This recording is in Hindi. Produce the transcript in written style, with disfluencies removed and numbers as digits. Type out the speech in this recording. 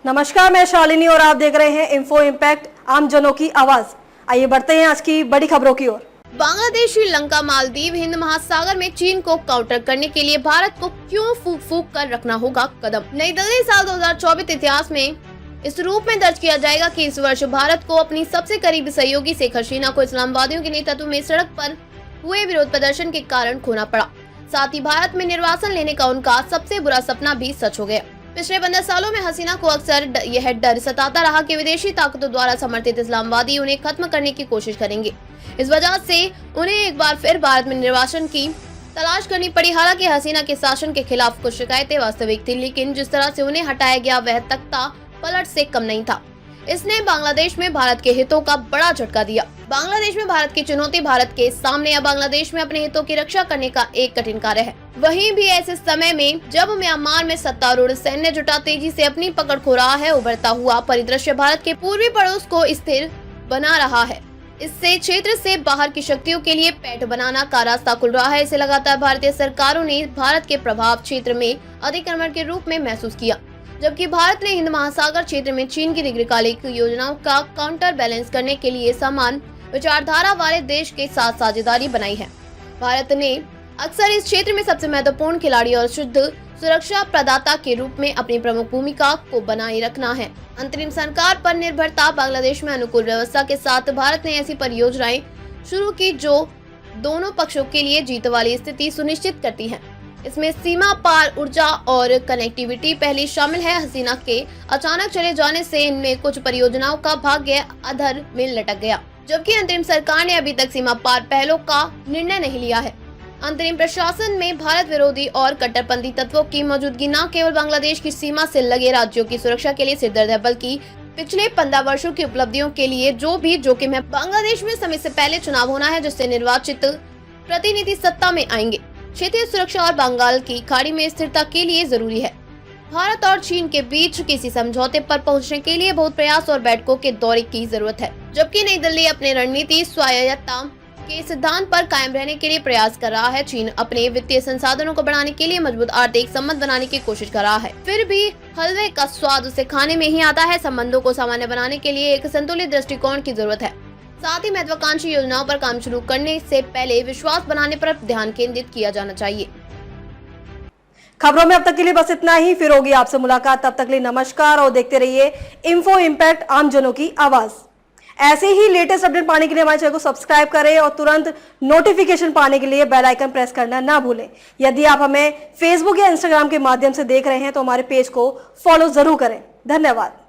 नमस्कार, मैं शालिनी और आप देख रहे हैं इन्फो इम्पैक्ट, आम जनों की आवाज। आइए बढ़ते हैं आज की बड़ी खबरों की ओर। बांग्लादेश, श्रीलंका, मालदीव, हिंद महासागर में चीन को काउंटर करने के लिए भारत को क्यों फूंक फूंक कर रखना होगा कदम। नई दिल्ली साल 2024 इतिहास में इस रूप में दर्ज किया जाएगा कि इस वर्ष भारत को अपनी सबसे करीबी सहयोगी शेख हसीना को इस्लामवादियों के नेतृत्व में सड़क पर हुए विरोध प्रदर्शन के कारण खोना पड़ा। साथ ही भारत में निर्वासन लेने का उनका सबसे बुरा सपना भी सच हो गया। पिछले 15 सालों में हसीना को अक्सर यह डर सताता रहा कि विदेशी ताकतों द्वारा समर्थित इस्लामवादी उन्हें खत्म करने की कोशिश करेंगे। इस वजह से उन्हें एक बार फिर भारत में निर्वासन की तलाश करनी पड़ी। हालांकि हसीना के शासन के खिलाफ कुछ शिकायतें वास्तविक थी, लेकिन जिस तरह से उन्हें हटाया गया वह तख्ता पलट से कम नहीं था। इसने बांग्लादेश में भारत के हितों का बड़ा झटका दिया। बांग्लादेश में भारत की चुनौती भारत के सामने या बांग्लादेश में अपने हितों की रक्षा करने का एक कठिन कार्य है। वहीं भी ऐसे समय में जब म्यांमार में सत्तारूढ़ सैन्य जुटा तेजी से अपनी पकड़ खो रहा है, उभरता हुआ परिदृश्य भारत के पूर्वी पड़ोस को स्थिर बना रहा है। इससे क्षेत्र से बाहर की शक्तियों के लिए पैठ बनाना का रास्ता खुल रहा है। इसे लगातार भारतीय सरकारों ने भारत के प्रभाव क्षेत्र में अतिक्रमण के रूप में महसूस किया, जबकि भारत ने हिंद महासागर क्षेत्र में चीन की दीर्घकालिक योजनाओं का काउंटर बैलेंस करने के लिए समान विचारधारा वाले देश के साथ साझेदारी बनाई है। भारत ने अक्सर इस क्षेत्र में सबसे महत्वपूर्ण खिलाड़ी और शुद्ध सुरक्षा प्रदाता के रूप में अपनी प्रमुख भूमिका को बनाए रखना है। अंतरिम सरकार पर निर्भरता। बांग्लादेश में अनुकूल व्यवस्था के साथ भारत ने ऐसी परियोजनाएं शुरू की जो दोनों पक्षों के लिए जीत वाली स्थिति सुनिश्चित करती है। इसमें सीमा पार ऊर्जा और कनेक्टिविटी पहले शामिल है। हसीना के अचानक चले जाने से इनमें कुछ परियोजनाओं का भाग्य अधर में लटक गया, जबकि अंतरिम सरकार ने अभी तक सीमा पार पहलों का निर्णय नहीं लिया है। अंतरिम प्रशासन में भारत विरोधी और कट्टरपंथी तत्वों की मौजूदगी न केवल बांग्लादेश की सीमा से लगे राज्यों की सुरक्षा के लिए सिरदर्द है, बल्कि पिछले 15 वर्षों की उपलब्धियों के लिए जो भी जोखिम है। बांग्लादेश में समय से पहले चुनाव होना है, जिससे निर्वाचित प्रतिनिधि सत्ता में आएंगे। क्षेत्रीय सुरक्षा और बंगाल की खाड़ी में स्थिरता के लिए जरूरी है। भारत और चीन के बीच किसी समझौते पर पहुंचने के लिए बहुत प्रयास और बैठकों के दौरे की जरूरत है, जबकि नई दिल्ली अपने रणनीति स्वायत्तता के सिद्धांत पर कायम रहने के लिए प्रयास कर रहा है। चीन अपने वित्तीय संसाधनों को बढ़ाने के लिए मजबूत आर्थिक संबंध बनाने की कोशिश कर रहा है। फिर भी हलवे का स्वाद उसे खाने में ही आता है। संबंधों को सामान्य बनाने के लिए एक संतुलित दृष्टिकोण की जरूरत है। साथ ही महत्वाकांक्षी योजनाओं पर काम शुरू करने से पहले विश्वास बनाने पर ध्यान केंद्रित किया जाना चाहिए। खबरों में अब तक के लिए बस इतना ही। फिर होगी आपसे मुलाकात, तब तक के लिए नमस्कार और देखते रहिए इन्फो इम्पैक्ट, आम जनों की आवाज। ऐसे ही लेटेस्ट अपडेट पाने के लिए हमारे चैनल को सब्सक्राइब करें और तुरंत नोटिफिकेशन पाने के लिए बेल आइकन प्रेस करना ना भूलें। यदि आप हमें फेसबुक या इंस्टाग्राम के माध्यम से देख रहे हैं तो हमारे पेज को फॉलो जरूर करें। धन्यवाद।